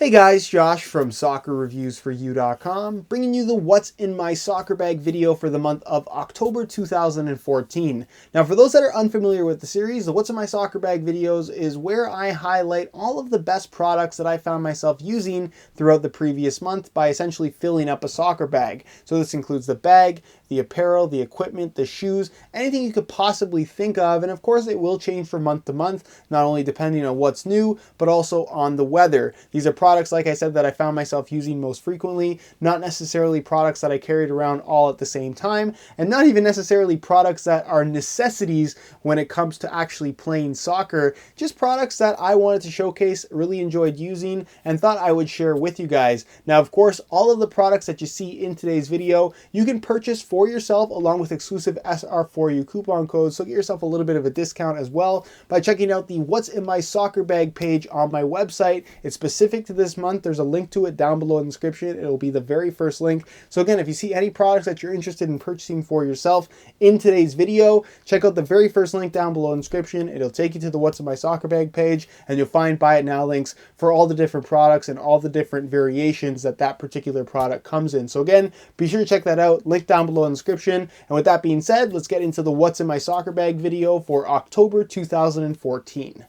Hey guys, Josh from soccerreviewsforyou.com, bringing you the What's in My Soccer Bag video for the month of October 2014. Now, for those that are unfamiliar with the series, the What's in My Soccer Bag videos is where I highlight all of the best products that I found myself using throughout the previous month by essentially filling up a soccer bag. So this includes the bag, the apparel, the equipment, the shoes, anything you could possibly think of. And of course, it will change from month to month, not only depending on what's new, but also on the weather. These are products, like I said, that I found myself using most frequently, not necessarily products that I carried around all at the same time, and not even necessarily products that are necessities when it comes to actually playing soccer, just products that I wanted to showcase, really enjoyed using, and thought I would share with you guys. Now, of course, all of the products that you see in today's video, you can purchase for yourself along with exclusive SR4U coupon codes, so get yourself a little bit of a discount as well by checking out the What's in My Soccer Bag page on my website. It's specific to this month. There's a link to it down below in the description. It'll be the very first link. So again, if you see any products that you're interested in purchasing for yourself in today's video, check out the very first link down below in the description. It'll take you to the What's in My Soccer Bag page, and you'll find buy it now links for all the different products and all the different variations that that particular product comes in. So again, be sure to check that out. Link down below in the description. And with that being said, let's get into the What's in My Soccer Bag video for October 2014.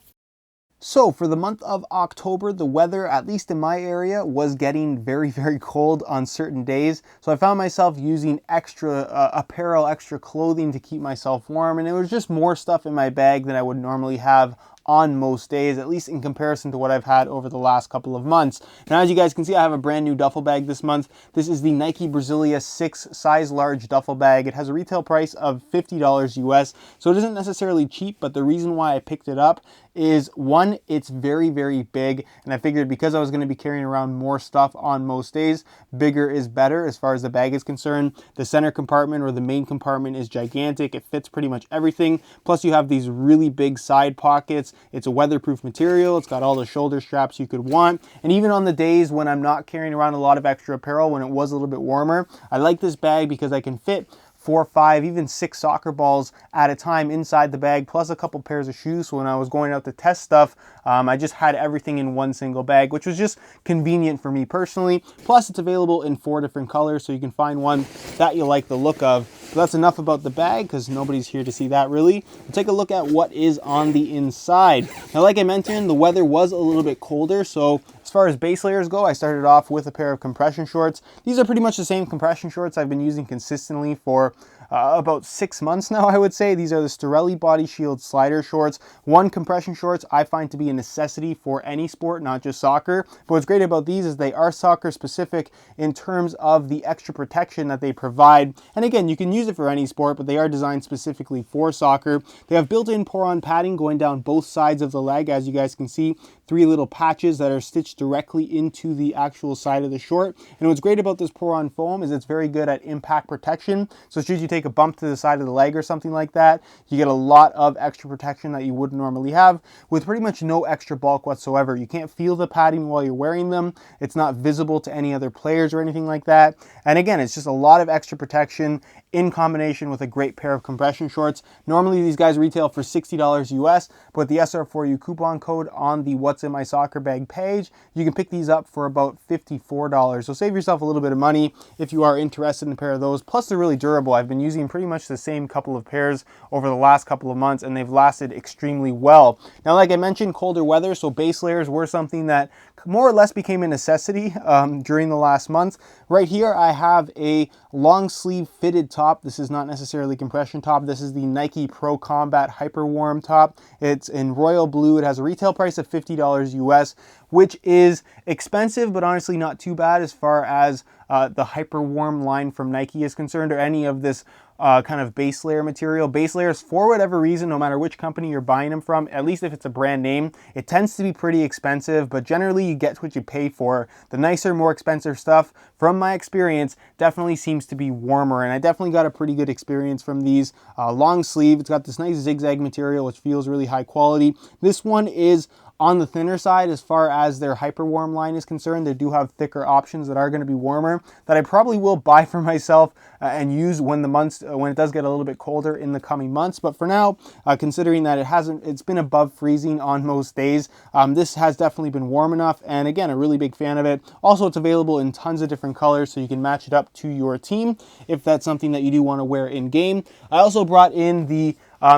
So for the month of October, the weather, at least in my area, was getting very, very cold on certain days. So I found myself using extra apparel, extra clothing to keep myself warm. And it was just more stuff in my bag than I would normally have on most days, at least in comparison to what I've had over the last couple of months. Now, as you guys can see, I have a brand new duffel bag this month. This is the Nike Brasilia 6 size large duffel bag. It has a retail price of $50 US, so it isn't necessarily cheap, but the reason why I picked it up is, one, it's very, very big, and I figured because I was going to be carrying around more stuff on most days, bigger is better as far as the bag is concerned. The center compartment, or the main compartment, is gigantic. It fits pretty much everything. Plus, you have these really big side pockets. It's a weatherproof material. It's got all the shoulder straps you could want. And even on the days when I'm not carrying around a lot of extra apparel, when it was a little bit warmer, I like this bag because I can fit 4, 5, even 6 soccer balls at a time inside the bag, plus a couple pairs of shoes. So when I was going out to test stuff, I just had everything in one single bag, which was just convenient for me personally. Plus, it's available in 4 different colors, so you can find one that you like the look of. So that's enough about the bag, because nobody's here to see that really. We'll take a look at what is on the inside. Now, like I mentioned, the weather was a little bit colder, so as far as base layers go, I started off with a pair of compression shorts. These are pretty much the same compression shorts I've been using consistently for about 6 months now, I would say. These are the Strele Body Shield Slider Shorts. One, compression shorts I find to be a necessity for any sport, not just soccer. But what's great about these is they are soccer specific in terms of the extra protection that they provide. And again, you can use it for any sport, but they are designed specifically for soccer. They have built-in pour-on padding going down both sides of the leg, as you guys can see. 3 little patches that are stitched directly into the actual side of the short. And what's great about this pour-on foam is it's very good at impact protection. So should you take a bump to the side of the leg or something like that, you get a lot of extra protection that you wouldn't normally have with pretty much no extra bulk whatsoever. You can't feel the padding while you're wearing them. It's not visible to any other players or anything like that. And again, it's just a lot of extra protection in combination with a great pair of compression shorts. Normally these guys retail for $60 US, but with the SR4U coupon code on the What's in My Soccer Bag page, you can pick these up for about $54. So save yourself a little bit of money if you are interested in a pair of those. Plus, they're really durable. I've been using pretty much the same couple of pairs over the last couple of months, and they've lasted extremely well. Now, like I mentioned, colder weather, so base layers were something that more or less became a necessity during the last month. Right here, I have a long sleeve fitted top. This is not necessarily compression top. This is the Nike Pro Combat HyperWarm top. It's in royal blue. It has a retail price of $50 US, which is expensive, but honestly not too bad as far as the HyperWarm line from Nike is concerned, or any of this kind of base layer material. Base layers, for whatever reason, no matter which company you're buying them from, at least if it's a brand name, it tends to be pretty expensive, but generally you get what you pay for. The nicer, more expensive stuff, from my experience, definitely seems to be warmer, and I definitely got a pretty good experience from these. Long sleeve, it's got this nice zigzag material, which feels really high quality. This one is on the thinner side as far as their HyperWarm line is concerned. They do have thicker options that are going to be warmer that I probably will buy for myself and use when it does get a little bit colder in the coming months. But for now, considering that it's been above freezing on most days, this has definitely been warm enough. And again, a really big fan of it. Also, it's available in tons of different colors, so you can match it up to your team if that's something that you do want to wear in game. I also brought in the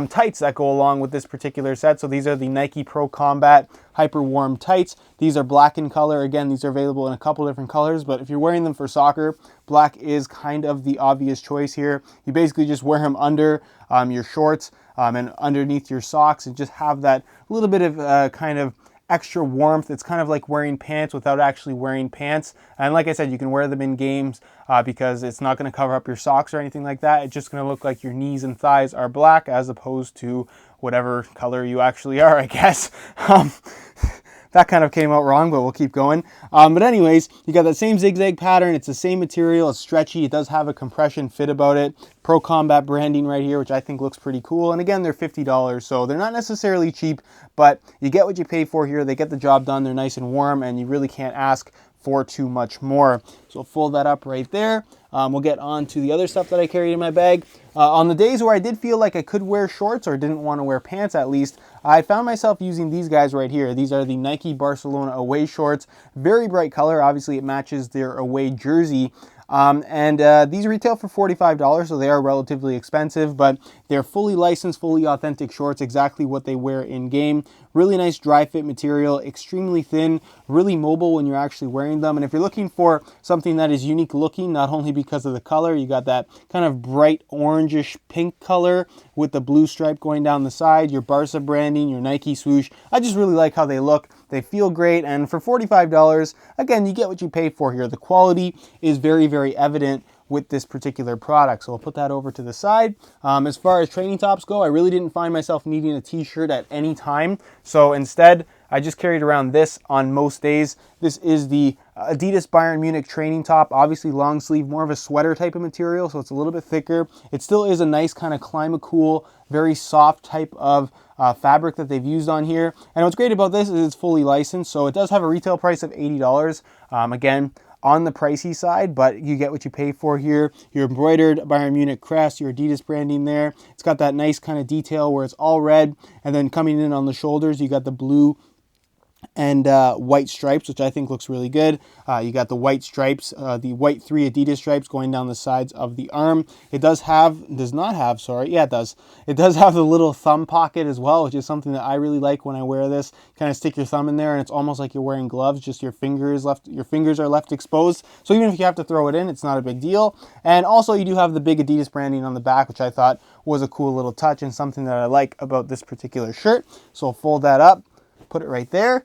tights that go along with this particular set. So these are the Nike Pro Combat HyperWarm tights. These are black in color. Again, these are available in a couple different colors, but if you're wearing them for soccer, black is kind of the obvious choice here. You basically just wear them under your shorts and underneath your socks and just have that little bit of kind of extra warmth. It's kind of like wearing pants without actually wearing pants. And like I said, you can wear them in games because it's not going to cover up your socks or anything like that. It's just going to look like your knees and thighs are black as opposed to whatever color you actually are, I guess. That kind of came out wrong, but we'll keep going. But anyways, you got that same zigzag pattern. It's the same material. It's stretchy. It does have a compression fit about it. Pro Combat branding right here, which I think looks pretty cool. And again, they're $50, so they're not necessarily cheap, but you get what you pay for here. They get the job done. They're nice and warm, and you really can't ask for too much more. So fold that up right there. We'll get on to the other stuff that I carried in my bag. On the days where I did feel like I could wear shorts or didn't want to wear pants at least, I found myself using these guys right here. These are the Nike Barcelona away shorts. Very bright color. Obviously, it matches their away jersey. These retail for $45, so they are relatively expensive, but they're fully licensed, fully authentic shorts, exactly what they wear in game. Really nice dry fit material, extremely thin, really mobile when you're actually wearing them. And if you're looking for something that is unique looking, not only because of the color, you got that kind of bright orangish pink color with the blue stripe going down the side, your Barca branding, your Nike swoosh. I just really like how they look. They feel great, and for $45, again, you get what you pay for here. The quality is very, very evident with this particular product. So I'll put that over to the side. As far as training tops go, I really didn't find myself needing a t-shirt at any time. So instead, I just carried around this on most days. This is the Adidas Bayern Munich training top, obviously long sleeve, more of a sweater type of material, so it's a little bit thicker. It still is a nice kind of Climacool, very soft type of fabric that they've used on here. And what's great about this is it's fully licensed, so it does have a retail price of $80. Again, on the pricey side, but you get what you pay for here. Your embroidered Bayern Munich crest, your Adidas branding there. It's got that nice kind of detail where it's all red, and then coming in on the shoulders, you got the blue and white stripes, which I think looks really good. You got the white stripes, the white 3 Adidas stripes going down the sides of the arm. It does have the little thumb pocket as well, which is something that I really like when I wear this. Kind of stick your thumb in there, and it's almost like you're wearing gloves, just your fingers are left exposed. So even if you have to throw it in, it's not a big deal. And also you do have the big Adidas branding on the back, which I thought was a cool little touch and something that I like about this particular shirt. So I'll fold that up, put it right there.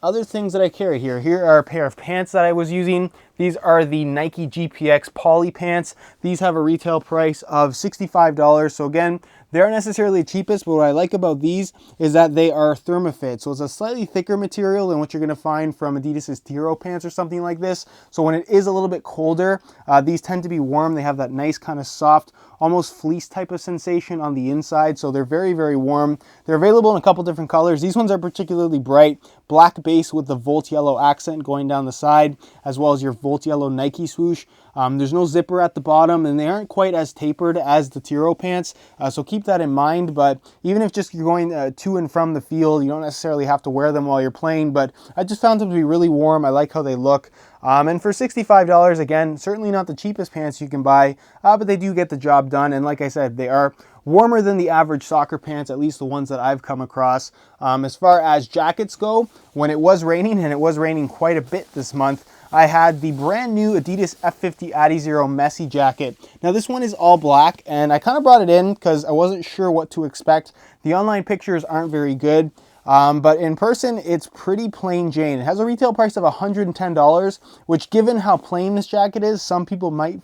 Other things that I carry here are a pair of pants that I was using. These are the Nike GPX Poly pants. These have a retail price of $65. So again, they aren't necessarily the cheapest, but what I like about these is that they are Thermofit. So it's a slightly thicker material than what you're going to find from Adidas's Tiro pants or something like this. So when it is a little bit colder, these tend to be warm. They have that nice kind of soft, almost fleece type of sensation on the inside. So they're very, very warm. They're available in a couple different colors. These ones are particularly bright. Black base with the Volt yellow accent going down the side, as well as your Volt yellow Nike swoosh. There's no zipper at the bottom, and they aren't quite as tapered as the Tiro pants, so keep that in mind. But even if just you're going to and from the field, you don't necessarily have to wear them while you're playing, but I just found them to be really warm. I like how they look. And for $65, again, certainly not the cheapest pants you can buy, but they do get the job done. And like I said, they are warmer than the average soccer pants, at least the ones that I've come across. As far as jackets go, when it was raining, and it was raining quite a bit this month, I had the brand new Adidas F50 Adizero Messi jacket. Now this one is all black, and I kind of brought it in because I wasn't sure what to expect. The online pictures aren't very good. But in person, it's pretty plain Jane. It has a retail price of $110, which given how plain this jacket is, some people might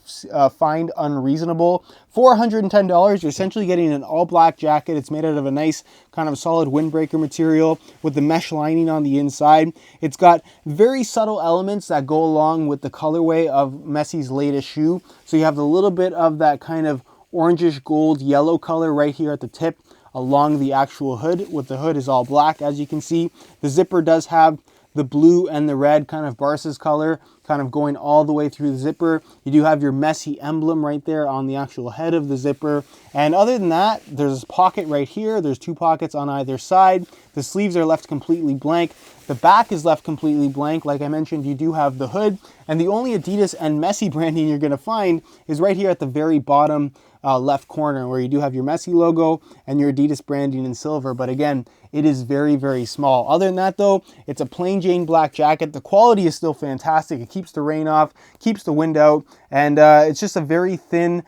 find unreasonable. For $110, you're essentially getting an all black jacket. It's made out of a nice kind of solid windbreaker material with the mesh lining on the inside. It's got very subtle elements that go along with the colorway of Messi's latest shoe. So you have a little bit of that kind of orangish gold yellow color right here at the tip, along the actual hood, with the hood is all black, as you can see. The zipper does have the blue and the red, kind of Barca's color, kind of going all the way through the zipper. You do have your Messi emblem right there on the actual head of the zipper. And other than that, there's a pocket right here. There's 2 pockets on either side. The sleeves are left completely blank. The back is left completely blank. Like I mentioned, you do have the hood. And the only Adidas and Messi branding you're gonna find is right here at the very bottom left corner, where you do have your Messi logo and your Adidas branding in silver. But again, it is very, very small. Other than that though, it's a plain Jane black jacket. The quality is still fantastic. It keeps the rain off, keeps the wind out, and it's just a very thin,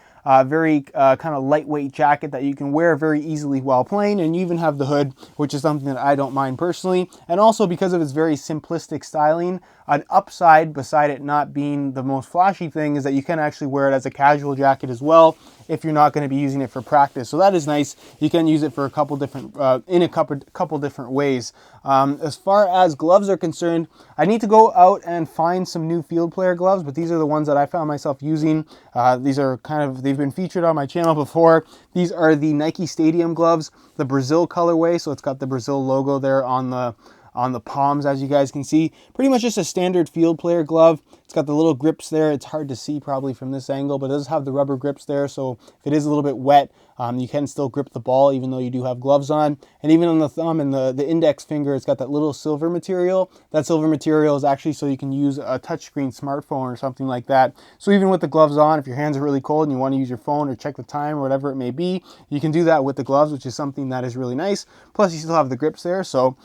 very kind of lightweight jacket that you can wear very easily while playing. And you even have the hood, which is something that I don't mind personally. And also because of its very simplistic styling, an upside beside it not being the most flashy thing is that you can actually wear it as a casual jacket as well if you're not going to be using it for practice. So that is nice. You can use it for a couple different, in a couple different ways. As far as gloves are concerned, I need to go out and find some new field player gloves, but these are the ones that I found myself using. These are kind of, they've been featured on my channel before. These are the Nike Stadium gloves, the Brazil colorway. So it's got the Brazil logo there on the palms, as you guys can see. Pretty much just a standard field player glove. It's got the little grips there. It's hard to see probably from this angle, but it does have the rubber grips there. So if it is a little bit wet, you can still grip the ball even though you do have gloves on. And even on the thumb and the index finger, it's got that little silver material. That silver material is actually so you can use a touchscreen smartphone or something like that. So even with the gloves on, if your hands are really cold and you want to use your phone or check the time or whatever it may be, you can do that with the gloves, which is something that is really nice. Plus you still have the grips there. So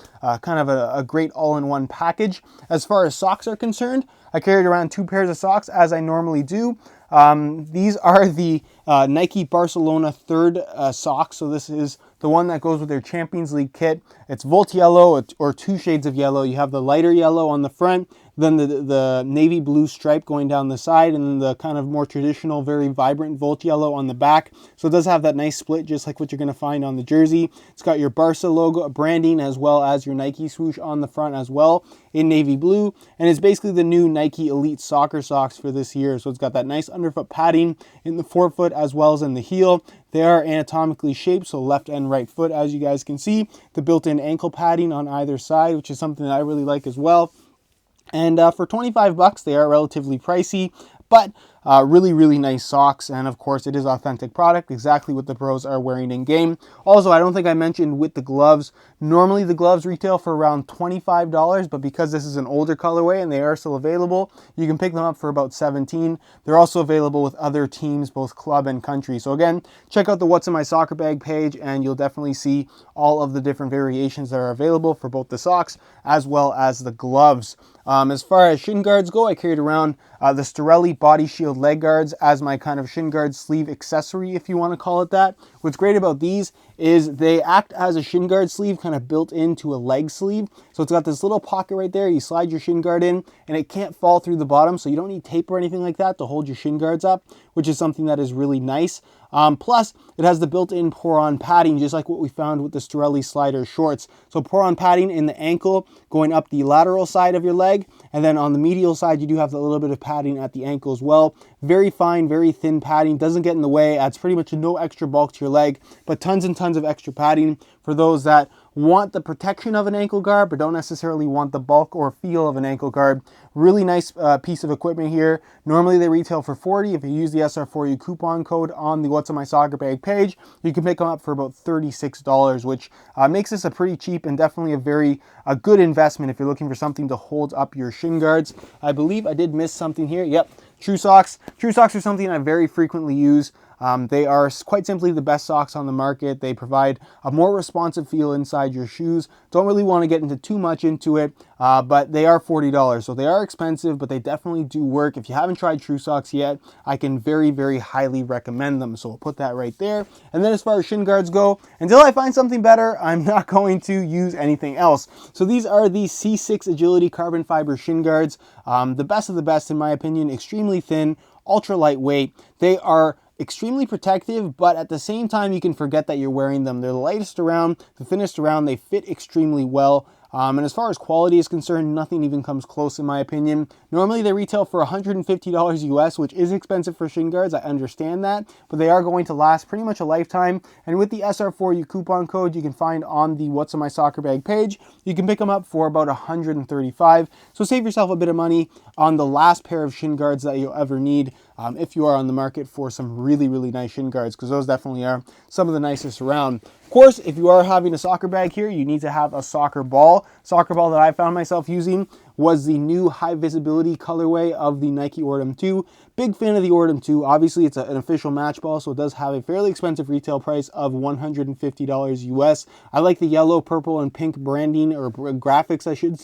kind of a great all-in-one package. As far as socks are concerned, I carried around 2 pairs of socks as I normally do. These are the Nike Barcelona third socks. So this is the one that goes with their Champions League kit. It's Volt yellow or 2 shades of yellow. You have the lighter yellow on the front, then the navy blue stripe going down the side, and then the kind of more traditional, very vibrant Volt yellow on the back. So it does have that nice split, just like what you're going to find on the jersey. It's got your Barca logo branding as well as your Nike swoosh on the front as well in navy blue. And it's basically the new Nike Elite soccer socks for this year. So it's got that nice underfoot padding in the forefoot as well as in the heel. They are anatomically shaped, so left and right foot, as you guys can see. The built-in ankle padding on either side, which is something that I really like as well. And for 25 bucks, they are relatively pricey, but really, really nice socks. And of course, it is authentic product, exactly what the pros are wearing in game. Also, I don't think I mentioned with the gloves, normally the gloves retail for around $25, but because this is an older colorway and they are still available, you can pick them up for about $17. They're also available with other teams, both club and country. So again, check out the What's in My Soccer Bag page and you'll definitely see all of the different variations that are available for both the socks as well as the gloves. As far as shin guards go, I carried around the Strele Body Shield leg guards as my kind of shin guard sleeve accessory, if you want to call it that. What's great about these is they act as a shin guard sleeve kind of built into a leg sleeve. So it's got this little pocket right there. You slide your shin guard in and it can't fall through the bottom. So you don't need tape or anything like that to hold your shin guards up, which is something that is really nice. Plus, it has the built-in pour-on padding, just like what we found with the Strele slider shorts. So pour-on padding in the ankle going up the lateral side of your leg. And then on the medial side, you do have a little bit of padding at the ankle as well. Very fine, very thin padding, doesn't get in the way, adds pretty much no extra bulk to your leg, but tons and tons of extra padding for those that want the protection of an ankle guard, but don't necessarily want the bulk or feel of an ankle guard. Really nice piece of equipment here. Normally they retail for $40. If you use the SR4U coupon code on the What's in My Soccer Bag page, you can pick them up for about $36, which makes this a pretty cheap and definitely a good investment if you're looking for something to hold up your shin guards. I believe I did miss something here. Yep, True Socks. True Socks are something I very frequently use. They are quite simply the best socks on the market. They provide a more responsive feel inside your shoes. Don't really want to get into too much into it, but they are $40. So they are expensive, but they definitely do work. If you haven't tried True Socks yet, I can very, very highly recommend them. So we'll put that right there. And then as far as shin guards go, until I find something better, I'm not going to use anything else. So these are the C6 Agility carbon fiber shin guards. The best of the best in my opinion, extremely thin, ultra lightweight. They are extremely protective, but at the same time you can forget that you're wearing them. They're the lightest around, the thinnest around, they fit extremely well. And as far as quality is concerned, nothing even comes close in my opinion. Normally they retail for $150 US, which is expensive for shin guards. I understand that, but they are going to last pretty much a lifetime. And with the SR4U coupon code you can find on the What's in My Soccer Bag page, you can pick them up for about $135. So save yourself a bit of money on the last pair of shin guards that you'll ever need if you are on the market for some really, really nice shin guards, because those definitely are some of the nicest around. Of course, if you are having a soccer bag here, you need to have a soccer ball. Soccer ball that I found myself using was the new high visibility colorway of the Nike Ordum 2. Big fan of the Ordum 2. Obviously, it's an official match ball, so it does have a fairly expensive retail price of $150 US. I like the yellow, purple, and pink branding, or graphics, I should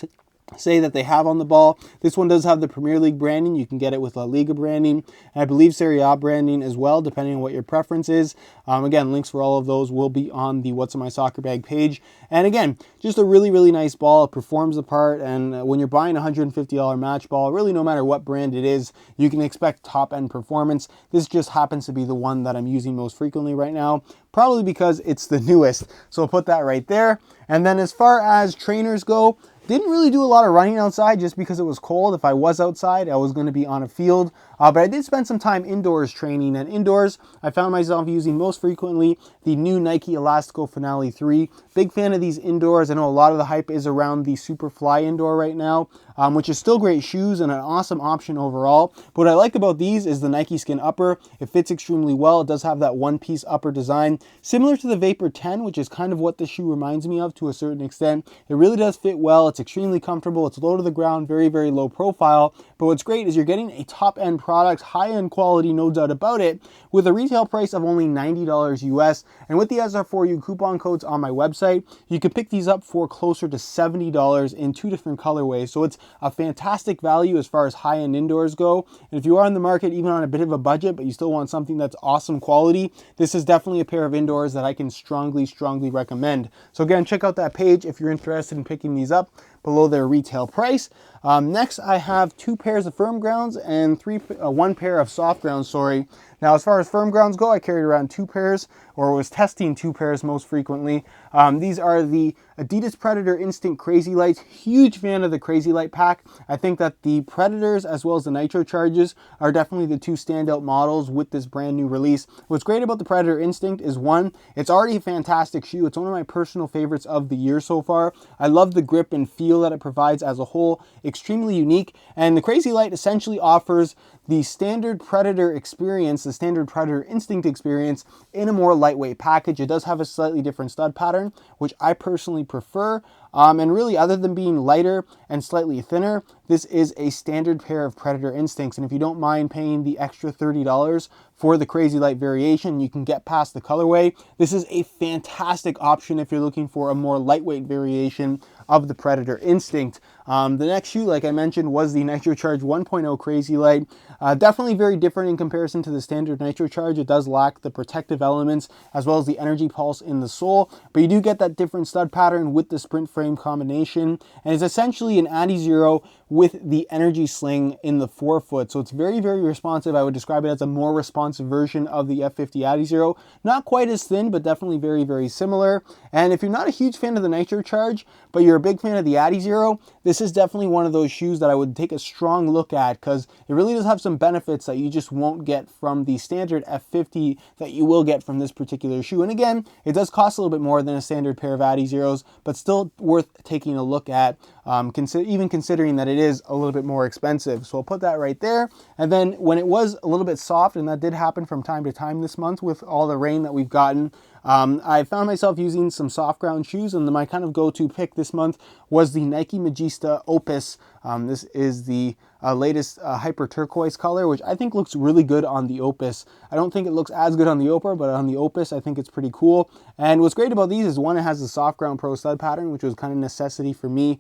say, that they have on the ball. This one does have the Premier League branding. You can get it with La Liga branding, and I believe Serie A branding as well, depending on what your preference is. Again, links for all of those will be on the What's in My Soccer Bag page. And again, just a really, really nice ball. It performs the part, and when you're buying a $150 match ball, really no matter what brand it is, you can expect top-end performance. This just happens to be the one that I'm using most frequently right now, probably because it's the newest. So I'll put that right there. And then as far as trainers go, didn't really do a lot of running outside just because it was cold. If I was outside, I was going to be on a field. But I did spend some time indoors training. And indoors, I found myself using most frequently the new Nike Elastico Finale 3. Big fan of these indoors. I know a lot of the hype is around the Superfly indoor right now, which is still great shoes and an awesome option overall. But what I like about these is the Nike Skin upper. It fits extremely well. It does have that one-piece upper design, similar to the Vapor 10, which is kind of what this shoe reminds me of to a certain extent. It really does fit well. It's extremely comfortable. It's low to the ground, very, very low profile. But what's great is you're getting a top-end product, high-end quality, no doubt about it, with a retail price of only $90 US. And with the SR4U coupon codes on my website, you can pick these up for closer to $70 in 2 different colorways. So it's a fantastic value as far as high-end indoors go. And if you are in the market, even on a bit of a budget, but you still want something that's awesome quality, this is definitely a pair of indoors that I can strongly, strongly recommend. So again, check out that page if you're interested in picking these up below their retail price. Next, I have 2 pairs of firm grounds and 1 pair of soft grounds, Now, as far as firm grounds go, I carried around 2 pairs, or was testing 2 pairs most frequently. These are the Adidas Predator Instinct Crazy Lights. Huge fan of the Crazy Light pack. I think that the Predators as well as the Nitro Charges are definitely the 2 standout models with this brand new release. What's great about the Predator Instinct is, one, it's already a fantastic shoe. It's one of my personal favorites of the year so far. I love the grip and feel that it provides as a whole. Extremely unique. And the Crazy Light essentially offers the standard Predator experience, the standard Predator Instinct experience, in a more lightweight package. It does have a slightly different stud pattern, which I personally prefer. And really, other than being lighter and slightly thinner, this is a standard pair of Predator Instincts. And if you don't mind paying the extra $30 for the Crazy Light variation, you can get past the colorway. This is a fantastic option if you're looking for a more lightweight variation of the Predator Instinct. The next shoe, like I mentioned, was the Nitro Charge 1.0 Crazy Light. Definitely very different in comparison to the standard Nitro Charge. It does lack the protective elements as well as the energy pulse in the sole, but you do get that different stud pattern with the sprint frame combination, and it's essentially an Adizero with the energy sling in the forefoot. So it's very, very responsive. I would describe it as a more responsive version of the F50 Adizero. Not quite as thin, but definitely very, very similar. And if you're not a huge fan of the Nitro Charge, but you're a big fan of the Adizero, this is definitely one of those shoes that I would take a strong look at, because it really does have some benefits that you just won't get from the standard F50 that you will get from this particular shoe. And again, it does cost a little bit more than a standard pair of Adizeros, but still worth taking a look at, even considering that it is a little bit more expensive. So I'll put that right there. And then when it was a little bit soft, and that did happen from time to time this month with all the rain that we've gotten, I found myself using some soft ground shoes, and my kind of go-to pick this month was the Nike Magista Opus. This is the latest hyper turquoise color, which I think looks really good on the Opus. I don't think it looks as good on the Opera, but on the Opus, I think it's pretty cool. And what's great about these is, one, it has the soft ground pro stud pattern, which was kind of a necessity for me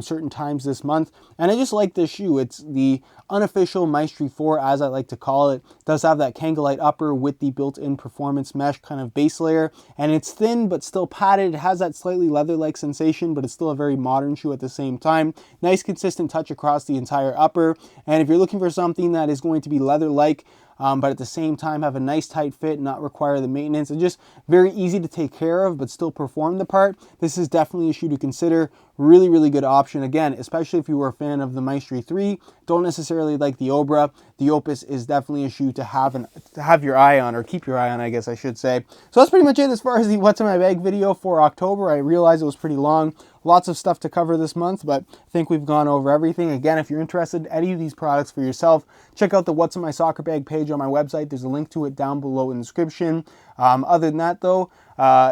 certain times this month. And I just like this shoe. It's the unofficial Maestri 4, as I like to call it. It does have that Kangalite upper with the built-in performance mesh kind of base layer, and it's thin but still padded. It has that slightly leather-like sensation, but it's still a very modern shoe at the same time. Nice consistent touch across the entire upper, and if you're looking for something that is going to be leather-like, but at the same time have a nice tight fit, not require the maintenance, and just very easy to take care of, but still perform the part. This is definitely a shoe to consider. Really, really good option. Again, especially if you were a fan of the Maestri 3, don't necessarily like the Obra. The Opus is definitely a shoe to have your eye on, or keep your eye on, I guess I should say. So that's pretty much it as far as the What's in My Bag video for October. I realized it was pretty long. Lots of stuff to cover this month, but I think we've gone over everything. Again, if you're interested in any of these products for yourself, check out the What's in My Soccer Bag page on my website. There's a link to it down below in the description. Other than that, though,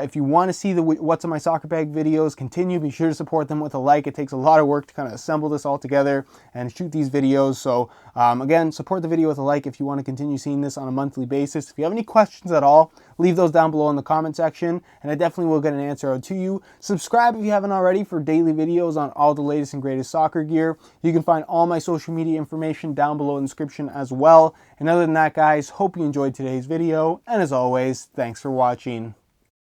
if you want to see the What's in My Soccer Bag videos continue, be sure to support them with a like. It takes a lot of work to kind of assemble this all together and shoot these videos. So again, support the video with a like if you want to continue seeing this on a monthly basis. If you have any questions at all, leave those down below in the comment section, and I definitely will get an answer out to you. Subscribe if you haven't already for daily videos on all the latest and greatest soccer gear. You can find all my social media information down below in the description as well. And other than that, guys, hope you enjoyed today's video, and as always, thanks for watching.